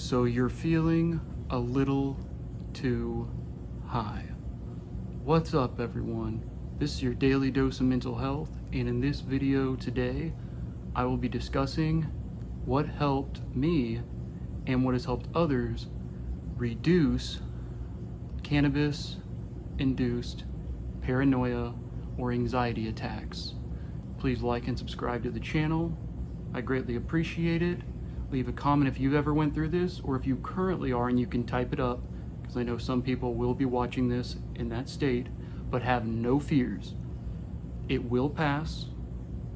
So you're feeling a little too high. What's up, everyone? This is your daily dose of mental health, and in this video today, I will be discussing what helped me and what has helped others reduce cannabis induced paranoia or anxiety attacks. Please like and subscribe to the channel. I greatly appreciate it. Leave a comment if you ever went through this, or if you currently are, and you can type it up, because I know some people will be watching this in that state, but have no fears. It will pass,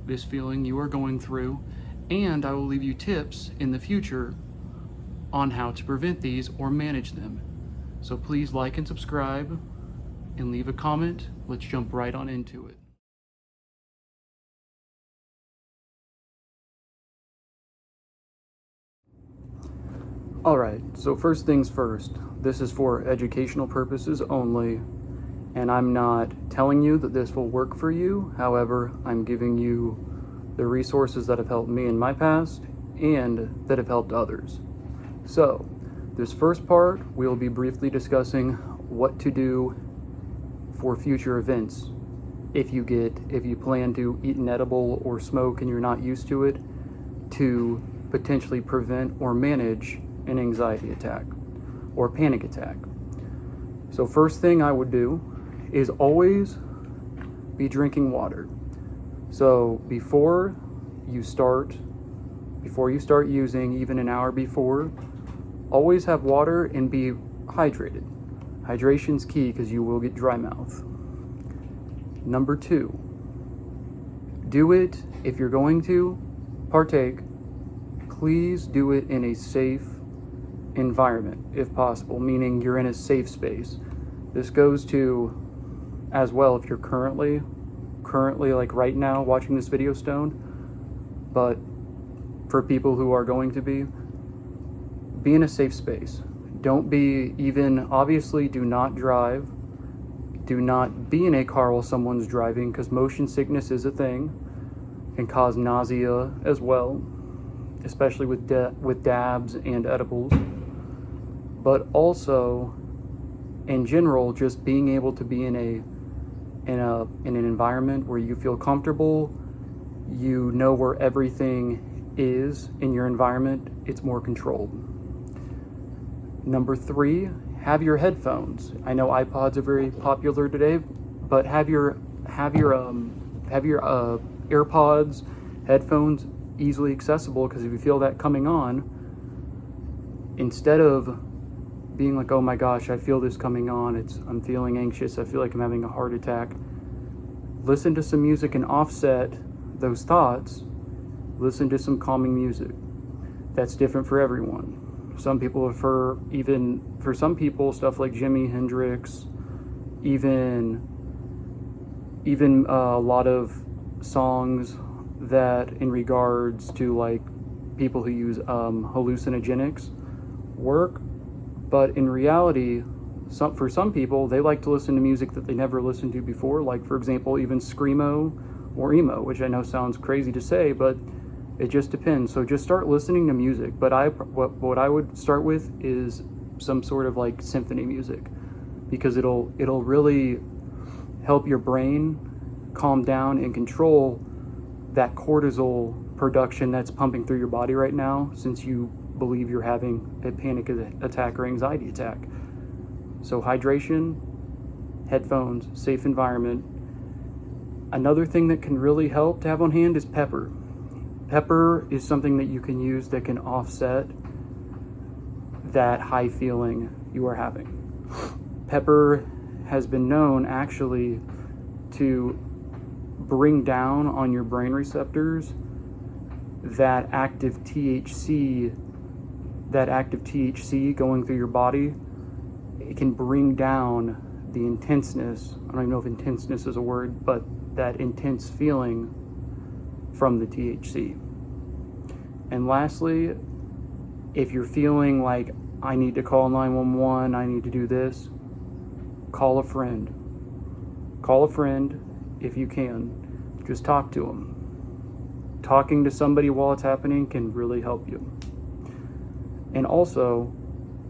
this feeling you are going through, and I will leave you tips in the future on how to prevent these or manage them. So please like and subscribe and leave a comment. Let's jump right on into it. Alright, so first things first, this is for educational purposes only, and I'm not telling you that this will work for you. However, I'm giving you the resources that have helped me in my past and that have helped others. So, this first part, we'll be briefly discussing what to do for future events. If you plan to eat an edible or smoke and you're not used to it, to potentially prevent or manage an anxiety attack or panic attack. So first thing I would do is always be drinking water. So before you start using, even an hour before, always have water and be hydrated. Hydration's key because you will get dry mouth. Number 2, do it if you're going to partake. Please do it in a safe environment if possible, meaning you're in a safe space. This goes to as well if you're currently like right now watching this video stoned, but for people who are going to be in a safe space. Don't be obviously do not drive. Do not be in a car while someone's driving, because motion sickness is a thing, can cause nausea as well, especially with dabs and edibles. But also, in general, just being able to be in an environment where you feel comfortable, you know where everything is in your environment, it's more controlled. Number 3, have your headphones. I know iPods are very popular today, but have your AirPods, headphones easily accessible, because if you feel that coming on, instead of being like, oh my gosh, I feel this coming on, I'm feeling anxious, I feel like I'm having a heart attack, listen to some music and offset those thoughts. Listen to some calming music. That's different for everyone. Some people prefer, for some people, stuff like Jimi Hendrix, even a lot of songs that in regards to like people who use hallucinogenics work. But in reality, for some people, they like to listen to music that they never listened to before, like for example, even screamo or emo, which I know sounds crazy to say, but it just depends. So just start listening to music. But what I would start with is some sort of like symphony music, because it'll really help your brain calm down and control that cortisol production that's pumping through your body right now, since you believe you're having a panic attack or anxiety attack. So hydration, headphones, safe environment. Another thing that can really help to have on hand is pepper. Pepper is something that you can use that can offset that high feeling you are having. Pepper has been known actually to bring down on your brain receptors that active THC going through your body. It can bring down the intenseness. I don't even know if intenseness is a word, but that intense feeling from the THC. And lastly, if you're feeling like I need to call 911, I need to do this, call a friend. Call a friend if you can. Just talk to them. Talking to somebody while it's happening can really help you. And also,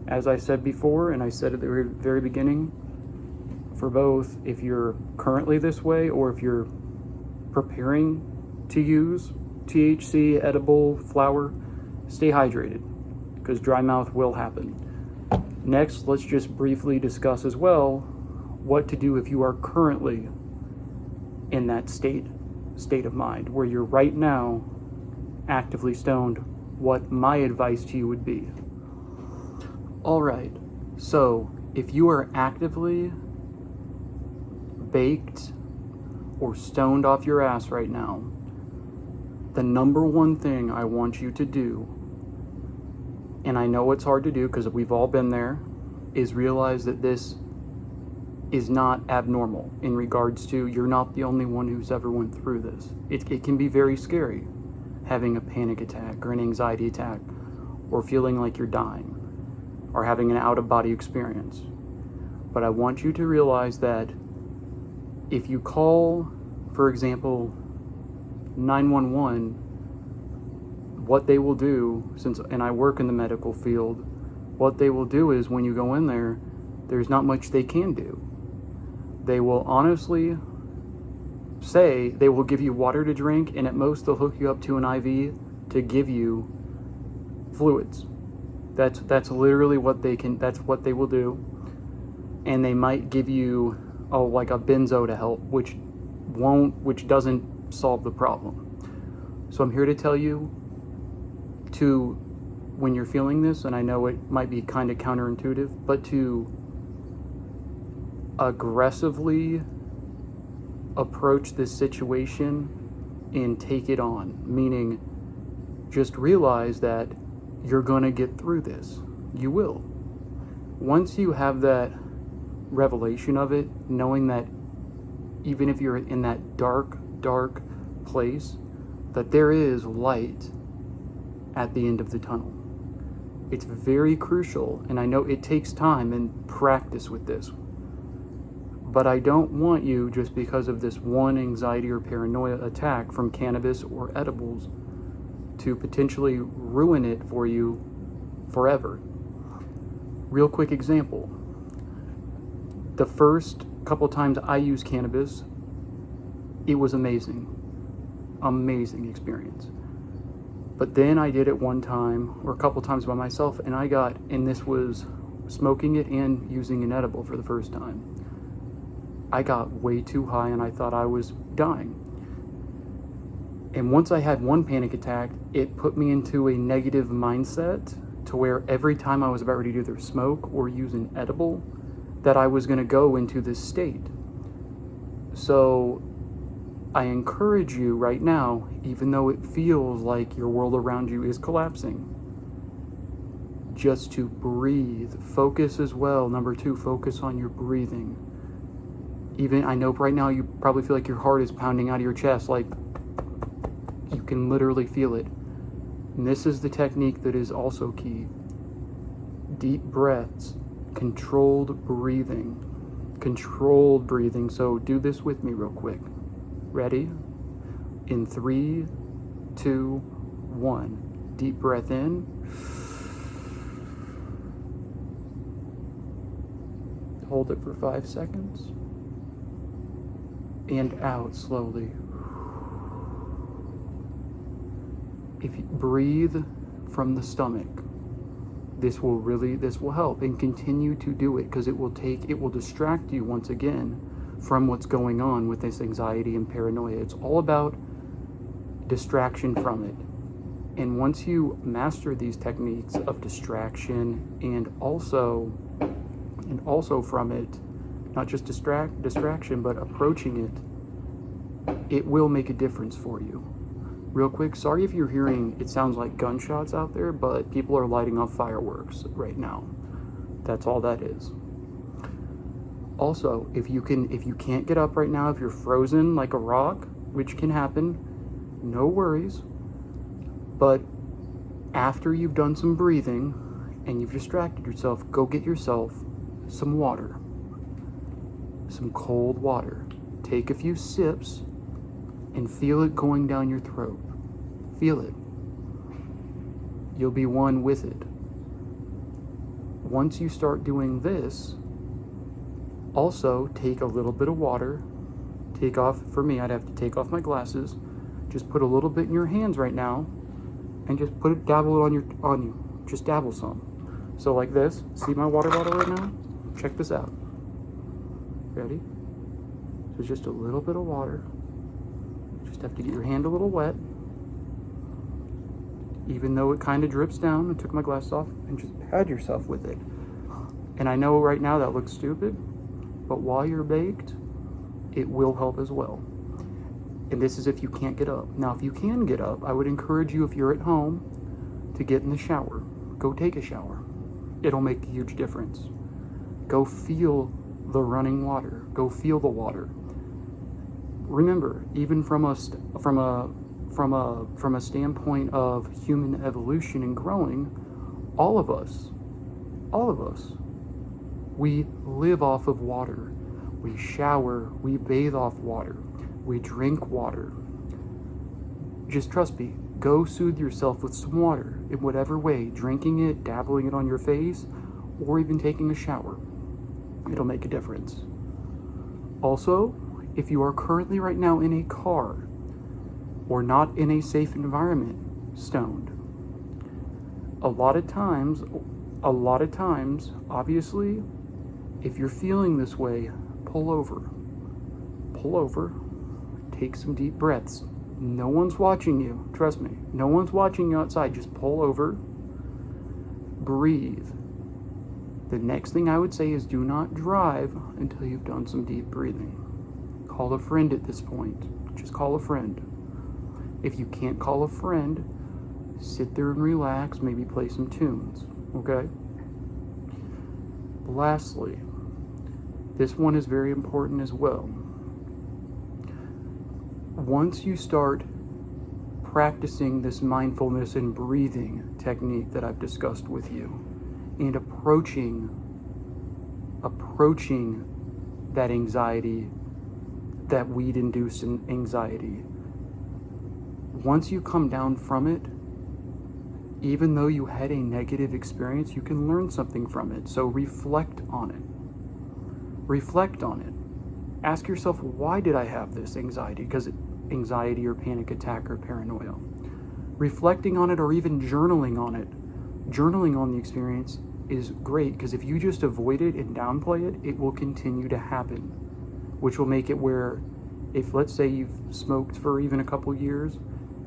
as I said before, and I said at the very beginning, for both, if you're currently this way or if you're preparing to use THC, edible, flower, stay hydrated, because dry mouth will happen. Next, let's just briefly discuss as well what to do if you are currently in that state of mind, where you're right now actively stoned, what my advice to you would be. All right, so if you are actively baked or stoned off your ass right now, the number one thing I want you to do, and I know it's hard to do because we've all been there, is realize that this is not abnormal in regards to you're not the only one who's ever went through this. It can be very scary having a panic attack or an anxiety attack or feeling like you're dying or having an out-of-body experience. But I want you to realize that if you call, for example, 911, what they will do, and I work in the medical field, what they will do is when you go in there, there's not much they can do. They will honestly say they will give you water to drink, and at most they'll hook you up to an IV to give you fluids. That's literally what that's what they will do. And they might give you like a benzo to help, which doesn't solve the problem. So I'm here to tell you when you're feeling this, and I know it might be kind of counterintuitive, but to aggressively approach this situation and take it on, meaning just realize that you're going to get through this. You will. Once you have that revelation of it, knowing that even if you're in that dark place, that there is light at the end of the tunnel. It's very crucial, and I know it takes time and practice with this, but I don't want you, just because of this one anxiety or paranoia attack from cannabis or edibles, to potentially ruin it for you forever. Real quick example. The first couple times I used cannabis, it was amazing. Amazing experience. But then I did it one time or a couple times by myself, and this was smoking it and using an edible for the first time. I got way too high and I thought I was dying. And once I had one panic attack, it put me into a negative mindset to where every time I was about ready to either smoke or use an edible, that I was going to go into this state. So I encourage you right now, even though it feels like your world around you is collapsing, just to breathe. Focus as well. Number 2, focus on your breathing. Even, I know right now you probably feel like your heart is pounding out of your chest, like you can literally feel it. And this is the technique that is also key. Deep breaths, controlled breathing. Controlled breathing. So do this with me real quick. Ready? In 3, 2, 1. Deep breath in. Hold it for 5 seconds. And out slowly. If you breathe from the stomach, this will help, and continue to do it, because it will distract you once again from what's going on with this anxiety and paranoia. It's all about distraction from it. And once you master these techniques of distraction and also from it, not just distraction, but approaching it will make a difference for you. Real quick, sorry if you're hearing, it sounds like gunshots out there, but people are lighting off fireworks right now. That's all that is. Also, if you can't get up right now, if you're frozen like a rock, which can happen, no worries. But after you've done some breathing and you've distracted yourself, go get yourself some water. Some cold water. Take a few sips and feel it going down your throat. Feel it. You'll be one with it. once you start doing this, also take a little bit of water, for me, I'd have to take off my glasses, just put a little bit in your hands right now, and just dabble it on you, just dabble some. So like this, see my water bottle right now? Check this out. Ready? So just a little bit of water, just have to get your hand a little wet, even though it kind of drips down. I took my glasses off, and just pad yourself with it. And I know right now that looks stupid, but while you're baked, it will help as well. And this is if you can't get up. Now, if you can get up, I would encourage you, if you're at home, to get in the shower. Go take a shower. It'll make a huge difference. Go feel the running water. Go feel the water. Remember, even from a standpoint of human evolution and growing, all of us, we live off of water. We shower, we bathe off water, we drink water. Just trust me, go soothe yourself with some water in whatever way, drinking it, dabbling it on your face, or even taking a shower. It'll make a difference. Also, if you are currently right now in a car or not in a safe environment, stoned, a lot of times, obviously, if you're feeling this way, pull over, take some deep breaths. No one's watching you, trust me. No one's watching you outside. Just pull over, breathe. The next thing I would say is do not drive until you've done some deep breathing. Call a friend at this point. Just call a friend. If you can't call a friend, sit there and relax, maybe play some tunes, okay? Lastly, this one is very important as well. Once you start practicing this mindfulness and breathing technique that I've discussed with you, and approaching that anxiety, that weed-induced anxiety, once you come down from it, even though you had a negative experience, you can learn something from it. So reflect on it. Ask yourself, why did I have this anxiety? Because anxiety or panic attack or paranoia. Reflecting on it, or even journaling on it. Journaling on the experience is great, because if you just avoid it and downplay it, it will continue to happen, which will make it where, if let's say you've smoked for even a couple years,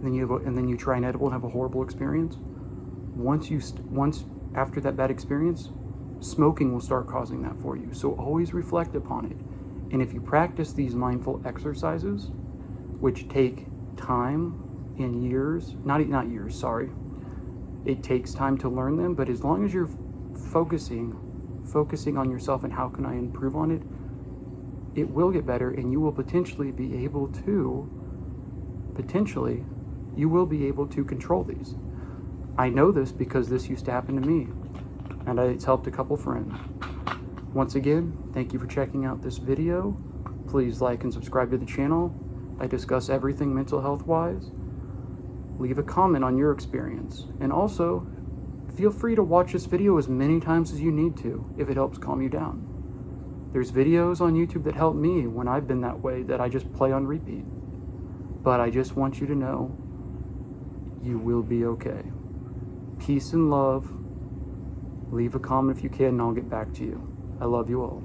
and then you try an edible and have a horrible experience, once after that bad experience, smoking will start causing that for you. So always reflect upon it. And if you practice these mindful exercises, which take time and years, not years, sorry. It takes time to learn them, but as long as you're focusing on yourself and how can I improve on it, it will get better, and you will potentially be able to control these. I know this because this used to happen to me, and it's helped a couple friends. Once again, thank you for checking out this video. Please like and subscribe to the channel. I discuss everything mental health wise. Leave a comment on your experience, and also feel free to watch this video as many times as you need to if it helps calm you down. There's videos on YouTube that help me when I've been that way, that I just play on repeat. But I just want you to know you will be okay. Peace and love. Leave a comment if you can, and I'll get back to you. I love you all.